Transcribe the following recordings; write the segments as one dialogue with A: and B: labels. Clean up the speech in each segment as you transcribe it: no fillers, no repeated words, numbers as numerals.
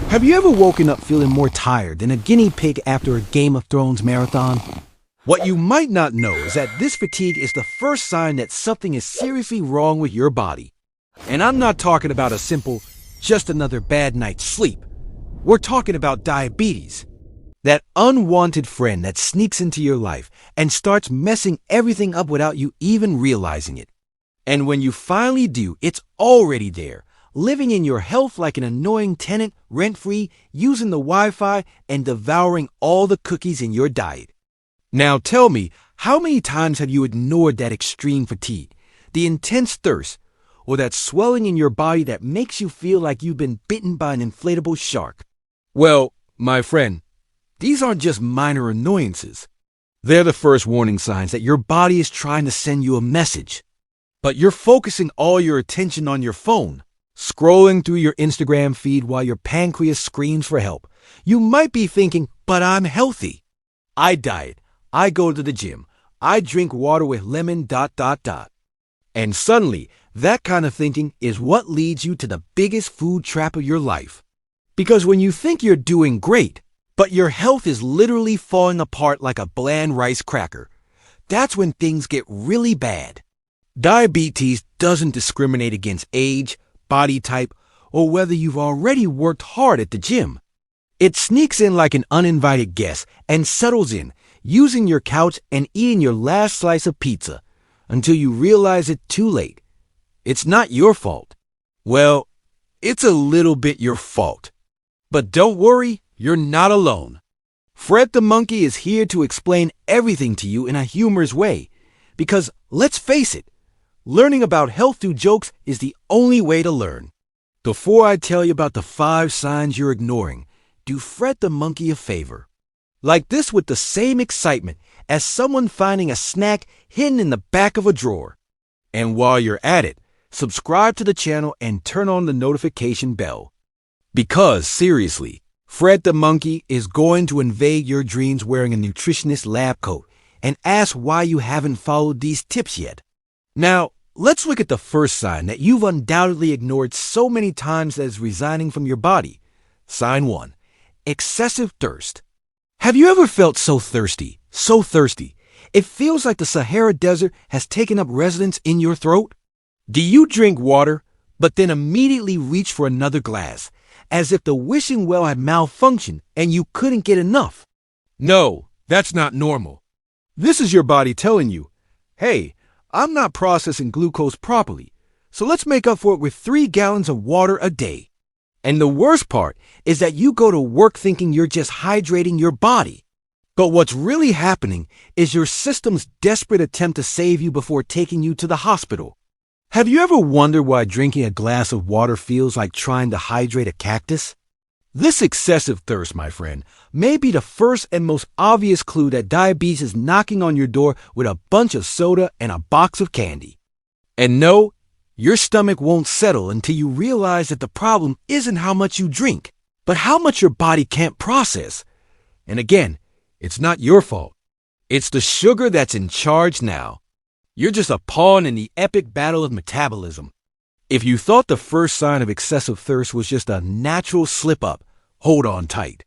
A: Have you ever woken up feeling more tired than a guinea pig after a Game of Thrones marathon? What you might not know is that this fatigue is the first sign that something is seriously wrong with your body. And I'm not talking about a simple, just another bad night's sleep. We're talking about diabetes. That unwanted friend that sneaks into your life and starts messing everything up without you even realizing it. And when you finally do, it's already there, living in your health like an annoying tenant, rent-free, using the Wi-Fi, and devouring all the cookies in your diet. Now tell me, how many times have you ignored that extreme fatigue, the intense thirst, or that swelling in your body that makes you feel like you've been bitten by an inflatable shark? Well, my friend, these aren't just minor annoyances. They're the first warning signs that your body is trying to send you a message. But you're focusing all your attention on your phone, scrolling through your Instagram feed while your pancreas screams for help. You might be thinking, but I'm healthy. I diet. I go to the gym. I drink water with lemon ... And suddenly, that kind of thinking is what leads you to the biggest food trap of your life. Because when you think you're doing great, but your health is literally falling apart like a bland rice cracker, that's when things get really bad. Diabetes doesn't discriminate against age, body type, or whether you've already worked hard at the gym. It sneaks in like an uninvited guest and settles in, using your couch and eating your last slice of pizza until you realize it too late. It's not your fault. Well, it's a little bit your fault. But don't worry, you're not alone. Fred the Monkey is here to explain everything to you in a humorous way. Because, let's face it, learning about health through jokes is the only way to learn. Before I tell you about the 5 signs you're ignoring, do Fred the Monkey a favor. Like this with the same excitement as someone finding a snack hidden in the back of a drawer. And while you're at it, subscribe to the channel and turn on the notification bell. Because, seriously, Fred the Monkey is going to invade your dreams wearing a nutritionist lab coat and ask why you haven't followed these tips yet. Now, let's look at the first sign that you've undoubtedly ignored so many times that is resigning from your body. Sign 1. Excessive thirst. Have you ever felt so thirsty, it feels like the Sahara Desert has taken up residence in your throat? Do you drink water, but then immediately reach for another glass, as if the wishing well had malfunctioned and you couldn't get enough? No, that's not normal. This is your body telling you, hey, I'm not processing glucose properly, so let's make up for it with 3 gallons of water a day. And the worst part is that you go to work thinking you're just hydrating your body. But what's really happening is your system's desperate attempt to save you before taking you to the hospital. Have you ever wondered why drinking a glass of water feels like trying to hydrate a cactus? This excessive thirst, my friend, may be the first and most obvious clue that diabetes is knocking on your door with a bunch of soda and a box of candy. And no, your stomach won't settle until you realize that the problem isn't how much you drink, but how much your body can't process. And again, it's not your fault. It's the sugar that's in charge now. You're just a pawn in the epic battle of metabolism. If you thought the first sign of excessive thirst was just a natural slip-up, hold on tight.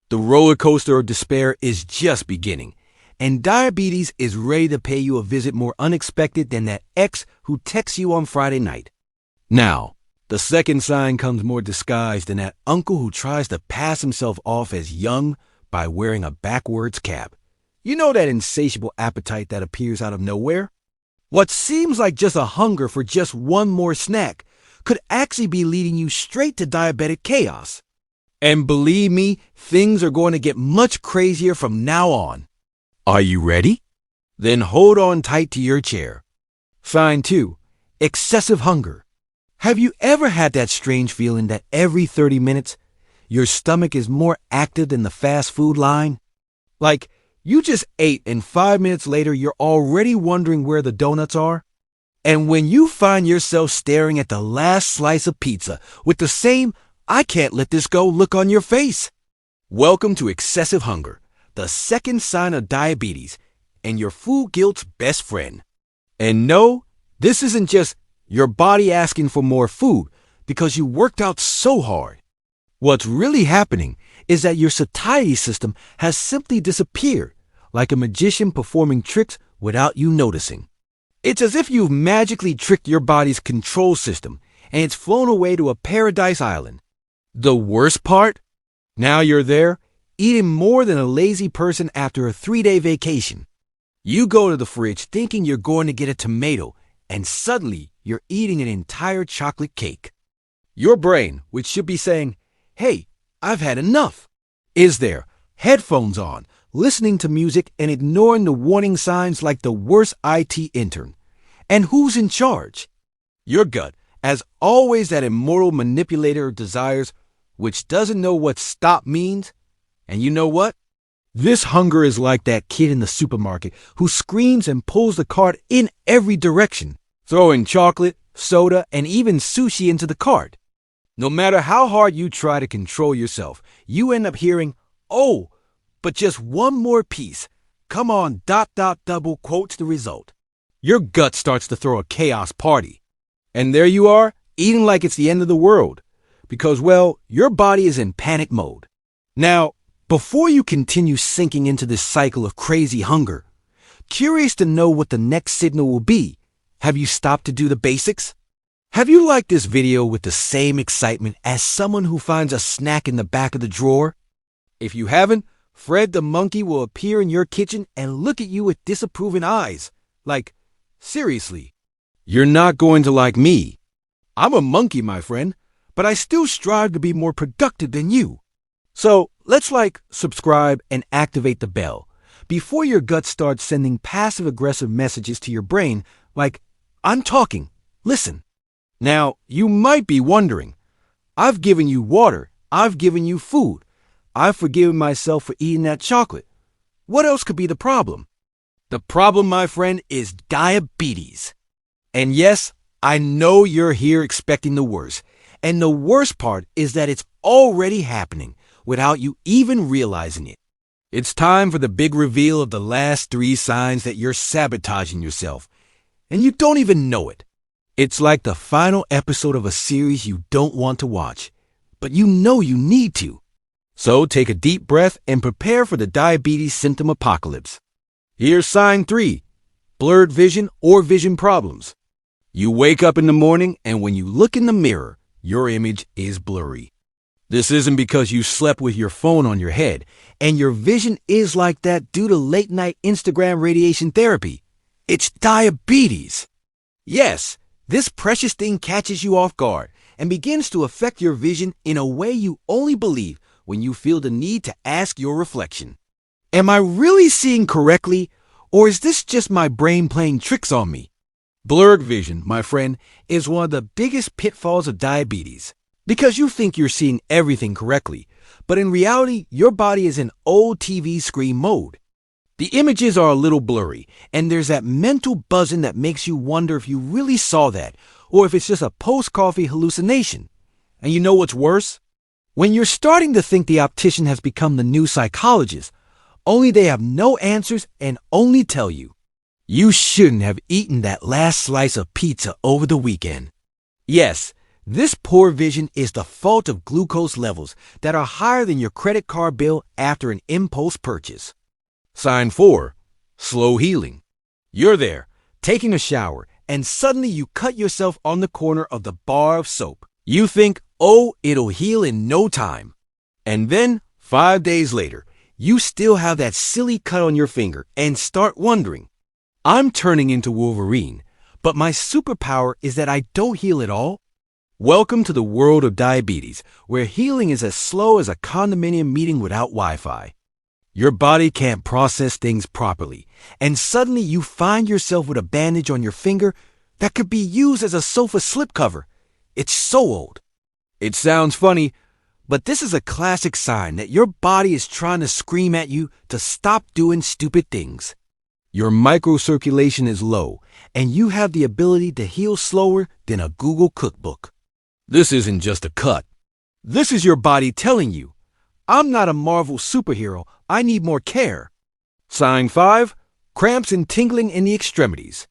A: The roller coaster of despair is just beginning, and diabetes is ready to pay you a visit more unexpected than that ex who texts you on Friday night. Now, the second sign comes more disguised than that uncle who tries to pass himself off as young by wearing a backwards cap. You know that insatiable appetite that appears out of nowhere? What seems like just a hunger for just one more snack could actually be leading you straight to diabetic chaos. And believe me, things are going to get much crazier from now on. Are you ready? Then hold on tight to your chair. Sign 2. Excessive hunger. Have you ever had that strange feeling that every 30 minutes, your stomach is more active than the fast food line? Like, you just ate and 5 minutes later you're already wondering where the donuts are? And when you find yourself staring at the last slice of pizza with the same "I can't let this go" look on your face? Welcome to excessive hunger, the second sign of diabetes, and your food guilt's best friend. And no, this isn't just your body asking for more food because you worked out so hard. What's really happening is that your satiety system has simply disappeared, like a magician performing tricks without you noticing. It's as if you've magically tricked your body's control system and it's flown away to a paradise island. The worst part? Now you're there, eating more than a lazy person after a 3-day vacation. You go to the fridge thinking you're going to get a tomato, and suddenly you're eating an entire chocolate cake. Your brain, which should be saying, "Hey, I've had enough," is there, headphones on, listening to music and ignoring the warning signs like the worst IT intern. And who's in charge? Your gut, as always that immortal manipulator of desires, which doesn't know what stop means. And you know what? This hunger is like that kid in the supermarket who screams and pulls the cart in every direction, throwing chocolate, soda, and even sushi into the cart. No matter how hard you try to control yourself, you end up hearing, "Oh, but just one more piece. Come on, ... double quotes the result." Your gut starts to throw a chaos party. And there you are, eating like it's the end of the world. Because, well, your body is in panic mode. Now, before you continue sinking into this cycle of crazy hunger, curious to know what the next signal will be, have you stopped to do the basics? Have you liked this video with the same excitement as someone who finds a snack in the back of the drawer? If you haven't, Fred the monkey will appear in your kitchen and look at you with disapproving eyes. Like, seriously, you're not going to like me. I'm a monkey, my friend, but I still strive to be more productive than you. So let's subscribe and activate the bell before your gut starts sending passive-aggressive messages to your brain like, "I'm talking, listen." Now, you might be wondering, I've given you water, I've given you food, I've forgiven myself for eating that chocolate. What else could be the problem? The problem, my friend, is diabetes. And yes, I know you're here expecting the worst. And the worst part is that it's already happening without you even realizing it. It's time for the big reveal of the last 3 signs that you're sabotaging yourself, and you don't even know it. It's like the final episode of a series you don't want to watch, but you know you need to. So take a deep breath and prepare for the diabetes symptom apocalypse. Here's sign 3, blurred vision or vision problems. You wake up in the morning and when you look in the mirror, your image is blurry. This isn't because you slept with your phone on your head, and your vision is like that due to late-night Instagram radiation therapy. It's diabetes. Yes, this precious thing catches you off guard and begins to affect your vision in a way you only believe when you feel the need to ask your reflection. Am I really seeing correctly, or is this just my brain playing tricks on me? Blurred vision, my friend, is one of the biggest pitfalls of diabetes. Because you think you're seeing everything correctly, but in reality, your body is in old TV screen mode. The images are a little blurry, and there's that mental buzzing that makes you wonder if you really saw that, or if it's just a post-coffee hallucination. And you know what's worse? When you're starting to think the optician has become the new psychologist, only they have no answers and only tell you, you shouldn't have eaten that last slice of pizza over the weekend. Yes, this poor vision is the fault of glucose levels that are higher than your credit card bill after an impulse purchase. Sign 4, slow healing. You're there, taking a shower, and suddenly you cut yourself on the corner of the bar of soap. You think, oh, it'll heal in no time. And then, 5 days later, you still have that silly cut on your finger and start wondering, I'm turning into Wolverine, but my superpower is that I don't heal at all? Welcome to the world of diabetes, where healing is as slow as a condominium meeting without Wi-Fi. Your body can't process things properly, and suddenly you find yourself with a bandage on your finger that could be used as a sofa slipcover. It's so old. It sounds funny, but this is a classic sign that your body is trying to scream at you to stop doing stupid things. Your microcirculation is low, and you have the ability to heal slower than a Google cookbook. This isn't just a cut. This is your body telling you, I'm not a Marvel superhero, I need more care. Sign 5, cramps and tingling in the extremities.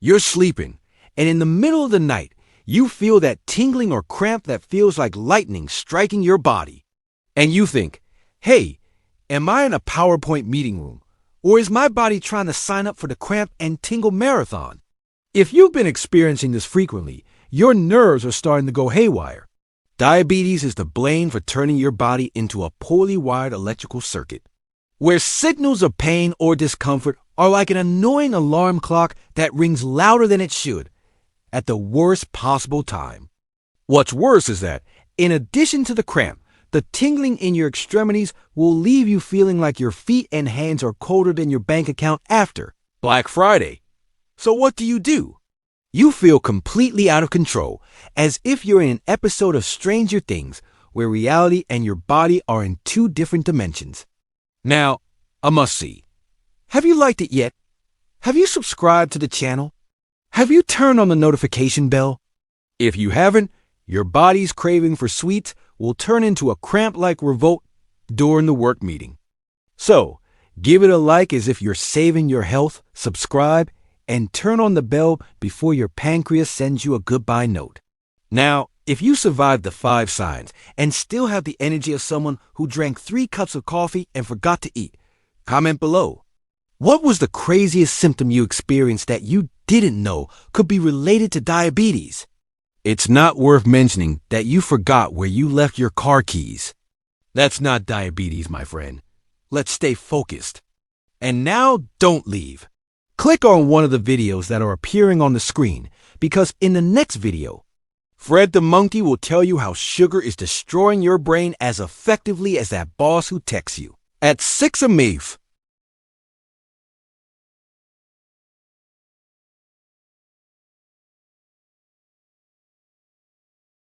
A: You're sleeping, and in the middle of the night, You feel that tingling or cramp that feels like lightning striking your body. And you think, hey, am I in a PowerPoint meeting room? Or is my body trying to sign up for the cramp and tingle marathon? If you've been experiencing this frequently, your nerves are starting to go haywire. Diabetes is to blame for turning your body into a poorly wired electrical circuit, where signals of pain or discomfort are like an annoying alarm clock that rings louder than it should, at the worst possible time. What's worse is that, in addition to the cramp, the tingling in your extremities will leave you feeling like your feet and hands are colder than your bank account after Black Friday. So what do? You feel completely out of control, as if you're in an episode of Stranger Things, where reality and your body are in two different dimensions. Now, a must-see. Have you liked it yet? Have you subscribed to the channel? Have you turned on the notification bell? If you haven't, your body's craving for sweets will turn into a cramp-like revolt during the work meeting. So, give it a like as if you're saving your health, subscribe, and turn on the bell before your pancreas sends you a goodbye note. Now, if you survived the 5 signs and still have the energy of someone who drank 3 cups of coffee and forgot to eat, comment below. What was the craziest symptom you experienced that you didn't know could be related to diabetes? It's not worth mentioning that you forgot where you left your car keys. That's not diabetes, my friend. Let's stay focused. And now, don't leave. Click on one of the videos that are appearing on the screen, because in the next video, Fred the Monkey will tell you how sugar is destroying your brain as effectively as that boss who texts you at 6 a.m.